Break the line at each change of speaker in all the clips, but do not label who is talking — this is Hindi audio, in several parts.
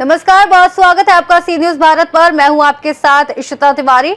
नमस्कार, बहुत स्वागत है आपका सी न्यूज भारत पर। मैं हूं आपके साथ इशिता तिवारी।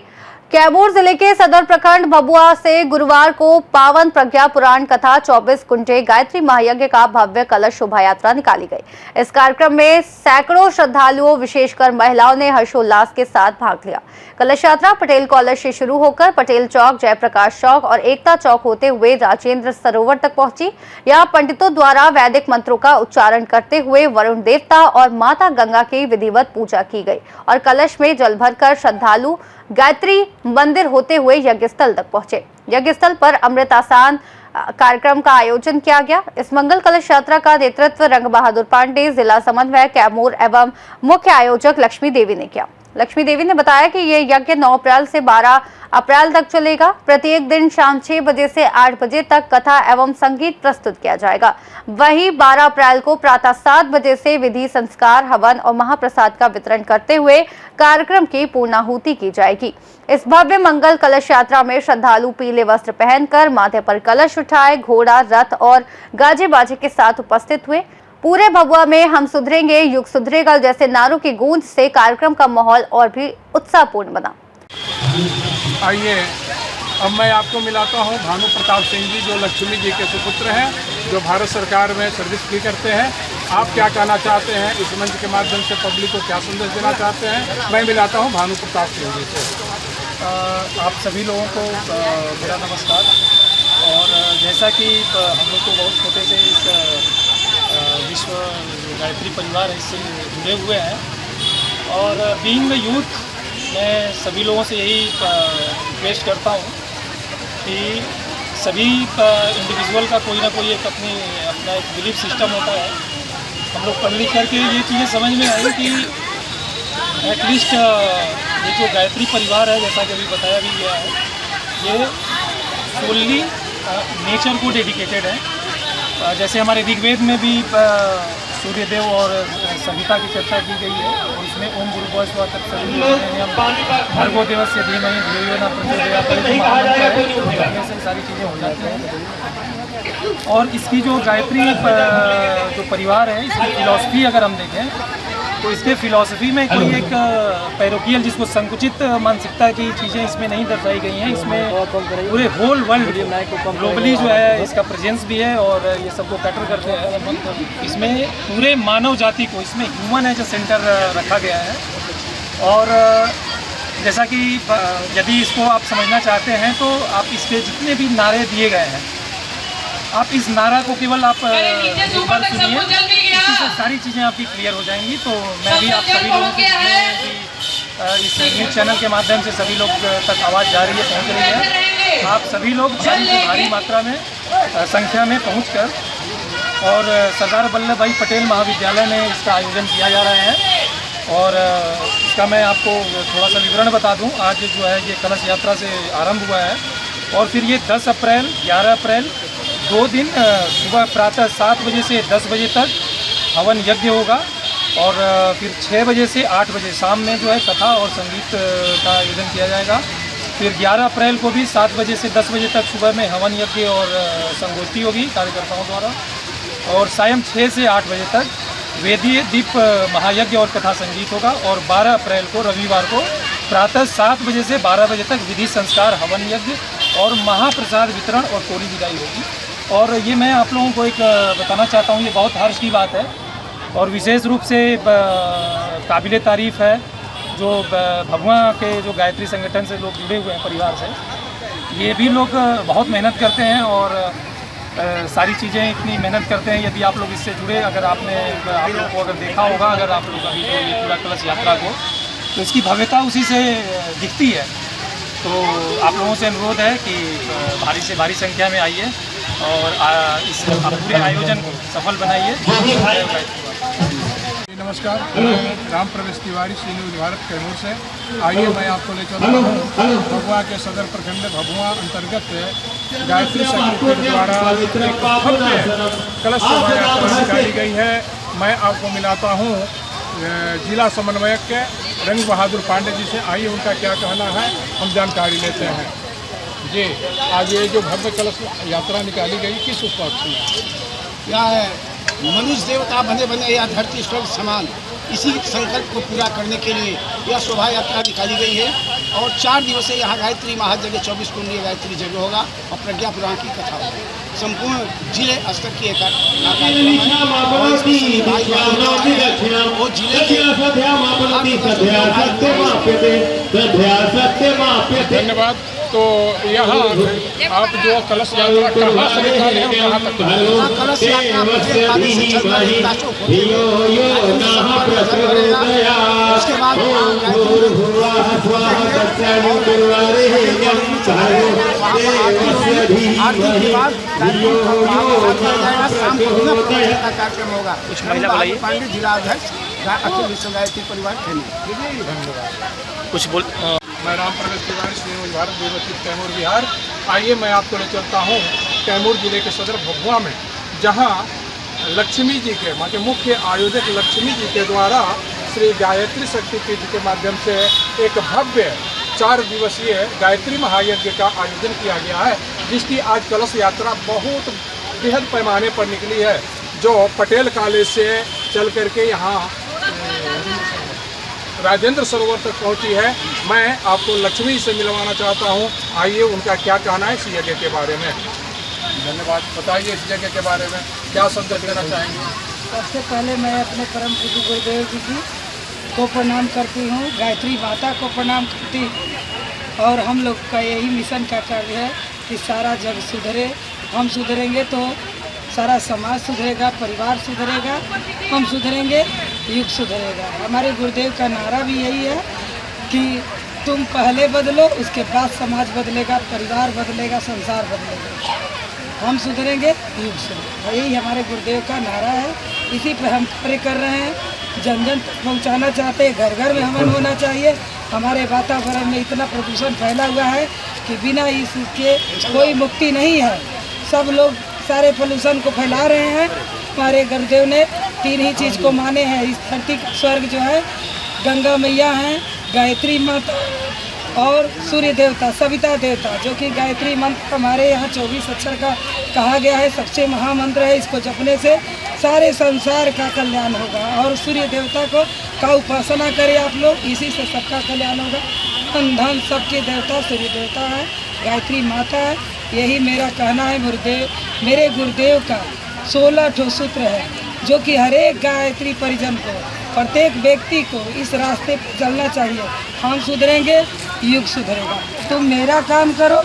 कैमूर जिले के सदर प्रखंड भभुआ से गुरुवार को पावन प्रज्ञा पुराण कथा 24 कुंटे गायत्री महायज्ञ का भव्य कलश शोभा यात्रा निकाली गई। इस कार्यक्रम में सैकड़ों श्रद्धालुओं विशेषकर महिलाओं ने हर्षोल्लास के साथ भाग लिया। कलश यात्रा पटेल कॉलेज से शुरू होकर पटेल चौक, जयप्रकाश चौक और एकता चौक होते हुए राजेंद्र सरोवर तक पहुंची। यहाँ पंडितों द्वारा वैदिक मंत्रों का उच्चारण करते हुए वरुण देवता और माता गंगा की विधिवत पूजा की गई और कलश में जल भरकर श्रद्धालु गायत्री मंदिर होते हुए यज्ञस्थल तक पहुंचे। यज्ञस्थल पर अमृत आसान कार्यक्रम का आयोजन किया गया। इस मंगल कलश यात्रा का नेतृत्व रंग बहादुर पांडे, जिला समन्वयक कैमूर एवं मुख्य आयोजक लक्ष्मी देवी ने किया। लक्ष्मी देवी ने बताया कि ये यज्ञ 9 अप्रैल से 12 अप्रैल तक चलेगा। प्रत्येक दिन शाम 6 बजे से 8 बजे तक कथा एवं संगीत प्रस्तुत किया जाएगा। वहीं 12 अप्रैल को प्रातः 7 बजे से विधि, संस्कार, हवन और महाप्रसाद का वितरण करते हुए कार्यक्रम की पूर्णाहुति की जाएगी। इस भव्य मंगल कलश यात्रा में श्रद्धालु पीले वस्त्र पहनकर माथे पर कलश उठाए घोड़ा, रथ और गाजे बाजे के साथ उपस्थित हुए। पूरे भभुआ में हम सुधरेंगे, युग सुधरेगा जैसे नारों की गूंज से कार्यक्रम का माहौल और भी उत्साहपूर्ण बना।
आइए अब मैं आपको मिलाता हूं भानु प्रताप सिंह जी, जो लक्ष्मी जी के सुपुत्र हैं, जो भारत सरकार में सर्विस भी करते हैं। आप क्या कहना चाहते हैं, इस मंच के माध्यम से पब्लिक को क्या संदेश देना चाहते हैं? मैं मिलाता हूं भानु प्रताप सिंह जी से।
आप सभी लोगों को मेरा नमस्कार। और जैसा कि हम लोग को बहुत छोटे से इस विश्व गायत्री परिवार इससे जुड़े हुए हैं और बीइंग यूथ मैं सभी लोगों से यही रिक्वेस्ट करता हूँ कि सभी इंडिविजुअल का कोई ना कोई अपना एक बिलीफ सिस्टम होता है। हम लोग पढ़ लिख करके ये चीज़ें समझ में आई कि एटलीस्ट ये जो गायत्री परिवार है, जैसा कि अभी बताया भी गया है, ये फुल्ली नेचर को डेडिकेटेड है। जैसे हमारे ऋग्वेद में भी सूर्यदेव और सविता की चर्चा की गई है और इसमें ओम भूर्भुवः भर्गो देवस्य धीमहि धियो यो न प्रचोदयात् से सारी चीज़ें हो जाती हैं। और इसकी जो गायत्री जो परिवार है, इसकी फिलॉसफी अगर हम देखें तो इसके फिलॉसफी में कोई एक पैरोकियल, जिसको संकुचित मानसिकता की चीज़ें इसमें नहीं दर्शाई गई हैं। इसमें पूरे होल वर्ल्ड ग्लोबली जो है इसका प्रेजेंस भी है और ये सबको कैटर करते हैं। इसमें पूरे मानव जाति को, इसमें ह्यूमन एज ए सेंटर रखा गया है। और जैसा कि यदि इसको आप समझना चाहते हैं तो आप इसके जितने भी नारे दिए गए हैं, आप इस नारा को केवल आप एक बार सुनिए, इसी से सारी चीज़ें आपकी क्लियर हो जाएंगी। तो मैं भी आप सभी लोगों के कि इस न्यूज़ चैनल के माध्यम से सभी लोग तक आवाज़ जा रही है, पहुंच रही है। आप सभी लोग भारी मात्रा में संख्या में पहुंचकर और सरदार वल्लभ भाई पटेल महाविद्यालय में इसका आयोजन किया जा रहा है। और इसका मैं आपको थोड़ा सा विवरण बता दूं। आज जो है ये कलश यात्रा से आरंभ हुआ है और फिर ये 10 अप्रैल, 11 अप्रैल 2 दिन सुबह प्रातः 7 बजे से 10 बजे तक हवन यज्ञ होगा और फिर 6 बजे से 8 बजे शाम में जो है कथा और संगीत का आयोजन किया जाएगा। फिर 11 अप्रैल को भी 7 बजे से 10 बजे तक सुबह में हवन यज्ञ और संगोष्ठी होगी कार्यकर्ताओं द्वारा और सायं 6 से 8 बजे तक वेदीय दीप महायज्ञ और कथा संगीत होगा। और 12 अप्रैल को रविवार को प्रातः 7 बजे से 12 बजे तक विधि, संस्कार, हवन यज्ञ और महाप्रसाद वितरण और टोली विदाई होगी। और ये मैं आप लोगों को एक बताना चाहता हूँ, ये बहुत हर्ष की बात है और विशेष रूप से काबिले तारीफ़ है जो भभुआ के जो गायत्री संगठन से लोग जुड़े हुए हैं परिवार से। ये भी लोग बहुत मेहनत करते हैं और सारी चीज़ें इतनी मेहनत करते हैं। यदि आप लोग इससे जुड़े, अगर आप लोगों को अगर देखा होगा, अगर आप लोग अभी ये पूरा कलश यात्रा को, तो इसकी भव्यता उसी से दिखती है। तो आप लोगों से अनुरोध है कि भारी से भारी संख्या में आइए और इस पूरे आयोजन को सफल बनाइए।
नमस्कार, मैं राम प्रवेश तिवारी, सी न्यूज़ भारत कैमूर से। आइए मैं आपको ले चलता हूँ भभुआ के सदर प्रखंड भभुआ अंतर्गत गायत्री संघ के द्वारा एक भव्य कलश शोभा यात्रा निकाली गई है। मैं आपको मिलाता हूँ जिला समन्वयक के रंग बहादुर पांडे जी से। आइए उनका क्या कहना है, हम जानकारी लेते हैं। जी, आज ये जो भव्य कलश यात्रा निकाली गई, किस उपलक्ष्य में?
क्या है, मनुष्य देवता बने बने या धरती स्वर्ग समान, इसी संकल्प को पूरा करने के लिए यह शोभा यात्रा निकाली गई है और 4 दिवसीय यहाँ गायत्री महायज्ञ 24 कुंडीय गायत्री यज्ञ होगा और प्रज्ञा पुराण की कथा होगी। संपूर्ण जिले स्तर की एक कार्यक्रम है और इसमें सभी भाई बहन वो जिले के
धन्यवाद। तो यहाँ आप जो कलश यात्रा कहाँ से निकाले हैं कहाँ तक?
कलश यात्रा से चल रही है, उसके बाद आरती के बाद शाम को कार्यक्रम होगा।
कुछ महिला बुलाइए।
पांडे जिला अध्यक्ष अखिल विश्व गायत्री परिवार खेली।
कुछ बोल
मैं राम प्रवेश तिवारी श्री भारत व्यवस्थित कैमूर बिहार। आइए मैं आपको ले चलता हूँ कैमूर जिले के सदर भभुआ में, जहाँ लक्ष्मी जी के माँ के मुख्य आयोजक लक्ष्मी जी के द्वारा श्री गायत्री शक्तिपीठ के माध्यम से एक भव्य 4 दिवसीय गायत्री महायज्ञ का आयोजन किया गया है, जिसकी आज कलश यात्रा बहुत बृहद पैमाने पर निकली है, जो पटेल कॉलेज से चल करके यहाँ राजेंद्र सरोवर तक पहुंची है। मैं आपको लक्ष्मी से मिलवाना चाहता हूं। आइए उनका क्या कहना है इस यज्ञ के बारे में। धन्यवाद। बताइए इस यज्ञ के बारे में क्या संदेश देना चाहेंगे?
सबसे पहले मैं अपने परम पूज्य गुरुदेव जी को प्रणाम करती हूँ, गायत्री माता को प्रणाम करती हूँ और हम लोग का यही मिशन का कार्य है कि सारा जग सुधरे। हम सुधरेंगे तो सारा समाज सुधरेगा, परिवार सुधरेगा, हम सुधरेंगे, युग सुधरेगा। हमारे गुरुदेव का नारा भी यही है कि तुम पहले बदलो, उसके बाद समाज बदलेगा, परिवार बदलेगा, संसार बदलेगा। हम सुधरेंगे, युग सुधरेगा। यही हमारे गुरुदेव का नारा है। इसी पर हम कार्य कर रहे हैं, जन जन तक पहुँचाना चाहते हैं। घर घर में हवन होना चाहिए। हमारे वातावरण में इतना प्रदूषण फैला हुआ है कि बिना इसके कोई मुक्ति नहीं है। सब लोग सारे पोल्यूशन को फैला रहे हैं। हमारे गुरुदेव ने 3 ही चीज़ को माने हैं। इस धरती का स्वर्ग जो है गंगा मैया हैं, गायत्री माता और सूर्य देवता, सविता देवता, जो कि गायत्री मंत्र हमारे यहाँ 24 अक्षर का कहा गया है, सबसे महामंत्र है। इसको जपने से सारे संसार का कल्याण होगा। और सूर्य देवता का उपासना करें आप लोग, इसी से सबका कल्याण होगा। धन धन सबके देवता सूर्य देवता है, गायत्री माता है। यही मेरा कहना है। मेरे गुरुदेव का 16 ठो सूत्र है, जो कि हर एक गायत्री परिजन को, प्रत्येक व्यक्ति को इस रास्ते पर चलना चाहिए। हम सुधरेंगे, युग सुधरेगा। तुम मेरा काम करो,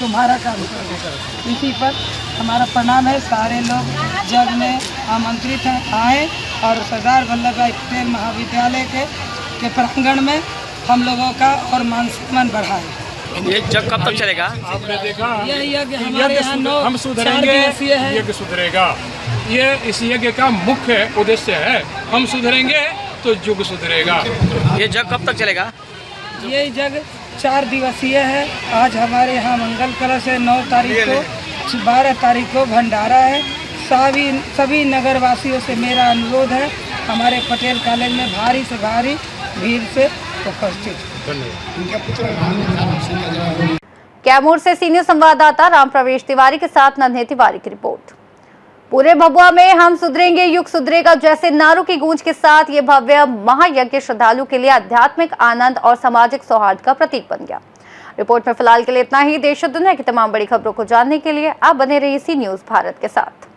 तुम्हारा काम करो। इसी पर हमारा प्रणाम है। सारे लोग जग में आमंत्रित हैं, आए और सरदार वल्लभ भाई पटेल महाविद्यालय के प्रांगण में हम लोगों का और मान सम्मान बढ़ाए।
ये जग कब तक चलेगा?
आपने देखा
यह यज्ञ हमारे यहाँ
हम सुधरेंगे, यज्ञ सुधरेगा। ये इस यज्ञ का मुख्य उद्देश्य है। हम सुधरेंगे तो युग सुधरेगा।
ये जग कब तक चलेगा?
ये जग 4 दिवसीय है। आज हमारे यहाँ मंगल कलश है, 9 तारीख को, 12 तारीख को भंडारा है। सभी नगरवासियों से मेरा अनुरोध है, हमारे पटेल कॉलेज में भारी से भारी भीड़ से उपस्थित।
कैमूर से सीनियर संवाददाता राम प्रवेश तिवारी के साथ नन्हे तिवारी की रिपोर्ट। पूरे भभुआ में हम सुधरेंगे, युग सुधरेगा जैसे नारों की गूंज के साथ ये भव्य महायज्ञ श्रद्धालु के लिए आध्यात्मिक आनंद और सामाजिक सौहार्द का प्रतीक बन गया। रिपोर्ट में फिलहाल के लिए इतना ही। देश और दुनिया की तमाम बड़ी खबरों को जानने के लिए आप बने रहिए सी न्यूज़ भारत के साथ।